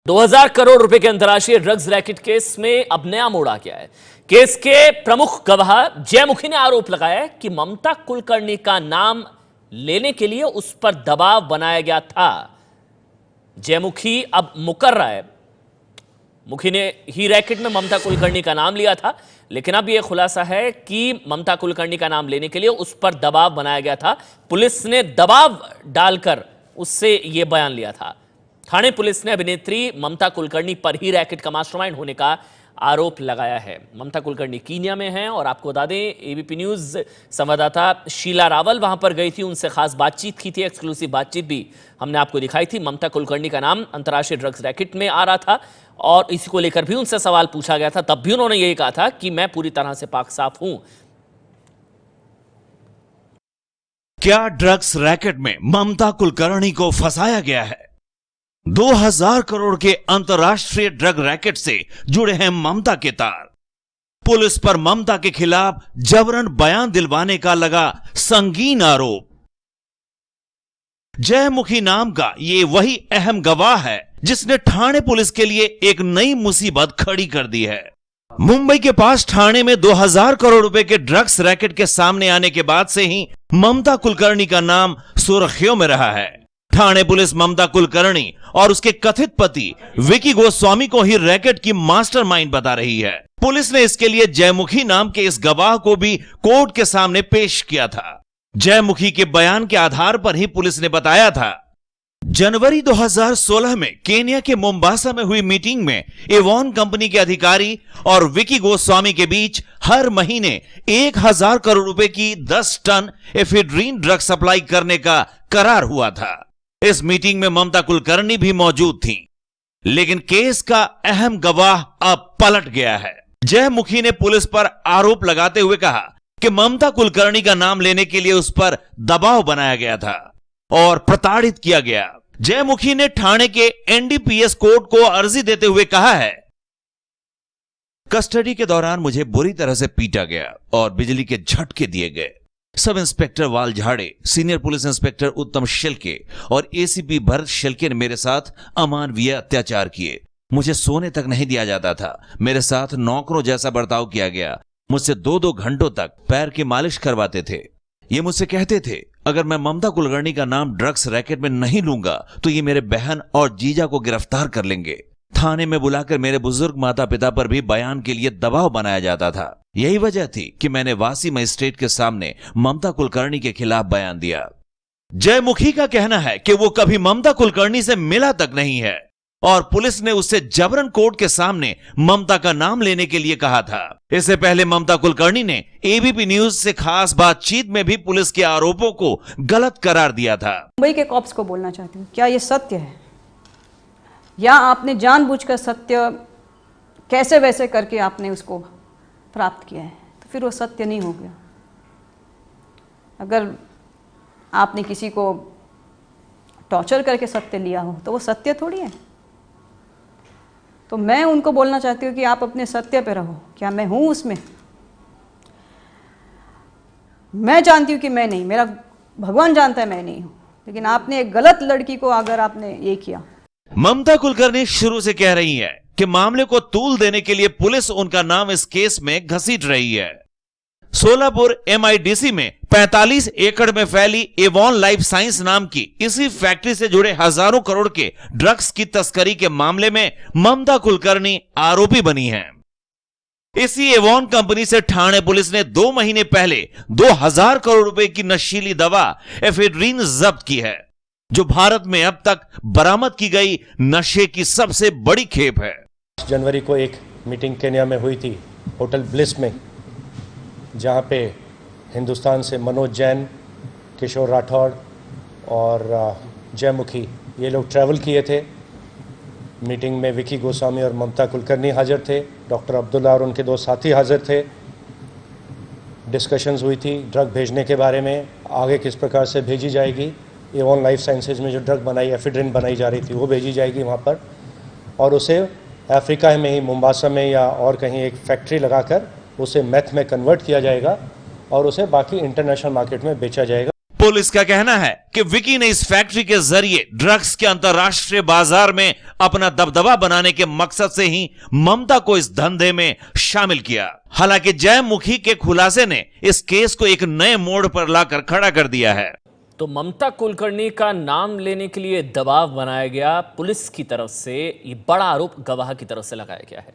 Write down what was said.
2000 करोड़ रुपए के अंतर्राष्ट्रीय ड्रग्स रैकेट केस में अब नया मोड़ आ गया है। केस के प्रमुख गवाह जयमुखी ने आरोप लगाया है कि ममता कुलकर्णी का नाम लेने के लिए उस पर दबाव बनाया गया था। जयमुखी अब मुकर रहा है। मुखी ने ही रैकेट में ममता कुलकर्णी का नाम लिया था, लेकिन अब यह खुलासा है कि ममता कुलकर्णी का नाम लेने के लिए उस पर दबाव बनाया गया था। पुलिस ने दबाव डालकर उससे यह बयान लिया था। थाने पुलिस ने अभिनेत्री ममता कुलकर्णी पर ही रैकेट का मास्टरमाइंड होने का आरोप लगाया है। ममता कुलकर्णी कीनिया में हैं और आपको बता दें, एबीपी न्यूज संवाददाता शीला रावल वहां पर गई थी, उनसे खास बातचीत की थी, एक्सक्लूसिव बातचीत भी हमने आपको दिखाई थी। ममता कुलकर्णी का नाम अंतर्राष्ट्रीय ड्रग्स रैकेट में आ रहा था और इसी को लेकर भी उनसे सवाल पूछा गया था। तब भी उन्होंने यही कहा था कि मैं पूरी तरह से पाक साफ हूं। क्या ड्रग्स रैकेट में ममता कुलकर्णी को फंसाया गया है? 2000 करोड़ के अंतर्राष्ट्रीय ड्रग रैकेट से जुड़े हैं ममता के तार। पुलिस पर ममता के खिलाफ जबरन बयान दिलवाने का लगा संगीन आरोप। जयमुखी नाम का ये वही अहम गवाह है जिसने ठाणे पुलिस के लिए एक नई मुसीबत खड़ी कर दी है। मुंबई के पास ठाणे में 2000 करोड़ रुपए के ड्रग्स रैकेट के सामने आने के बाद से ही ममता कुलकर्णी का नाम सुर्खियों में रहा है। ठाणे पुलिस ममता कुलकर्णी और उसके कथित पति विकी गोस्वामी को ही रैकेट की मास्टरमाइंड बता रही है। पुलिस ने इसके लिए जयमुखी नाम के इस गवाह को भी कोर्ट के सामने पेश किया था। जयमुखी के बयान के आधार पर ही पुलिस ने बताया था, जनवरी 2016 में केन्या के मोम्बासा में हुई मीटिंग में एवॉन कंपनी के अधिकारी और विकी गोस्वामी के बीच हर महीने 1000 करोड़ रुपए की 10 टन एफेड्रीन ड्रग सप्लाई करने का करार हुआ था। इस मीटिंग में ममता कुलकर्णी भी मौजूद थी, लेकिन केस का अहम गवाह अब पलट गया है। जयमुखी ने पुलिस पर आरोप लगाते हुए कहा कि ममता कुलकर्णी का नाम लेने के लिए उस पर दबाव बनाया गया था और प्रताड़ित किया गया। जयमुखी ने ठाणे के एनडीपीएस कोर्ट को अर्जी देते हुए कहा है, कस्टडी के दौरान मुझे बुरी तरह से पीटा गया और बिजली के झटके दिए गए। सब इंस्पेक्टर वाल झाड़े, सीनियर पुलिस इंस्पेक्टर उत्तम शेल्के और एसीपी भरत शेल्के ने मेरे साथ अमानवीय अत्याचार किए। मुझे सोने तक नहीं दिया जाता था। मेरे साथ नौकरों जैसा बर्ताव किया गया। मुझसे 2-2 घंटों तक पैर की मालिश करवाते थे। ये मुझसे कहते थे, अगर मैं ममता कुलकर्णी का नाम ड्रग्स रैकेट में नहीं लूंगा तो ये मेरे बहन और जीजा को गिरफ्तार कर लेंगे। थाने में बुलाकर मेरे बुजुर्ग माता पिता पर भी बयान के लिए दबाव बनाया जाता था। यही वजह थी कि मैंने वासी मजिस्ट्रेट के सामने ममता कुलकर्णी के खिलाफ बयान दिया। जयमुखी का कहना है कि वो कभी ममता कुलकर्णी से मिला तक नहीं है और पुलिस ने उससे जबरन कोर्ट के सामने ममता का नाम लेने के लिए कहा था। इससे पहले ममता कुलकर्णी ने एबीपी न्यूज से खास बातचीत में भी पुलिस के आरोपों को गलत करार दिया था। मुंबई के कॉप्स को बोलना चाहती हूँ, क्या ये सत्य है या आपने जानबूझकर सत्य कैसे वैसे करके आपने उसको प्राप्त किया है? तो फिर वो सत्य नहीं हो गया। अगर आपने किसी को टॉर्चर करके सत्य लिया हो तो वो सत्य थोड़ी है। तो मैं उनको बोलना चाहती हूँ कि आप अपने सत्य पे रहो। क्या मैं हूँ उसमें? मैं जानती हूँ कि मैं नहीं, मेरा भगवान जानता है मैं नहीं हूँ, लेकिन आपने एक गलत लड़की को अगर आपने ये किया। ममता कुलकर्णी शुरू से कह रही है कि मामले को तूल देने के लिए पुलिस उनका नाम इस केस में घसीट रही है। सोलापुर एमआईडीसी में 45 एकड़ में फैली एवॉन लाइफ साइंस नाम की इसी फैक्ट्री से जुड़े हजारों करोड़ के ड्रग्स की तस्करी के मामले में ममता कुलकर्णी आरोपी बनी हैं। इसी एवॉन कंपनी से ठाणे पुलिस ने 2 महीने पहले 2000 करोड़ रुपए की नशीली दवा एफेड्रीन जब्त की है, जो भारत में अब तक बरामद की गई नशे की सबसे बड़ी खेप है। जनवरी को एक मीटिंग केन्या में हुई थी, होटल ब्लिस में, जहां पे हिंदुस्तान से मनोज जैन, किशोर राठौड़ और जयमुखी ये लोग ट्रैवल किए थे। मीटिंग में विकी गोस्वामी और ममता कुलकर्णी हाजिर थे। डॉक्टर अब्दुल्ला और उनके 2 साथी हाजिर थे। डिस्कशंस हुई थी ड्रग भेजने के बारे में, आगे किस प्रकार से भेजी जाएगी। एवॉन लाइफ साइंसेज में जो ड्रग एफेड्रिन बनाई जा रही थी वो भेजी जाएगी वहाँ पर, और उसे अफ्रीका में ही मोम्बासा में या और कहीं एक फैक्ट्री लगाकर उसे मेथ में कन्वर्ट किया जाएगा और उसे बाकी इंटरनेशनल मार्केट में बेचा जाएगा। पुलिस का कहना है कि विकी ने इस फैक्ट्री के जरिए ड्रग्स के अंतर्राष्ट्रीय बाजार में अपना दबदबा बनाने के मकसद से ही ममता को इस धंधे में शामिल किया। हालांकि जयमुखी के खुलासे ने इस केस को एक नए मोड़ पर लाकर खड़ा कर दिया है। तो ममता कुलकर्णी का नाम लेने के लिए दबाव बनाया गया पुलिस की तरफ से, ये बड़ा आरोप गवाह की तरफ से लगाया गया है।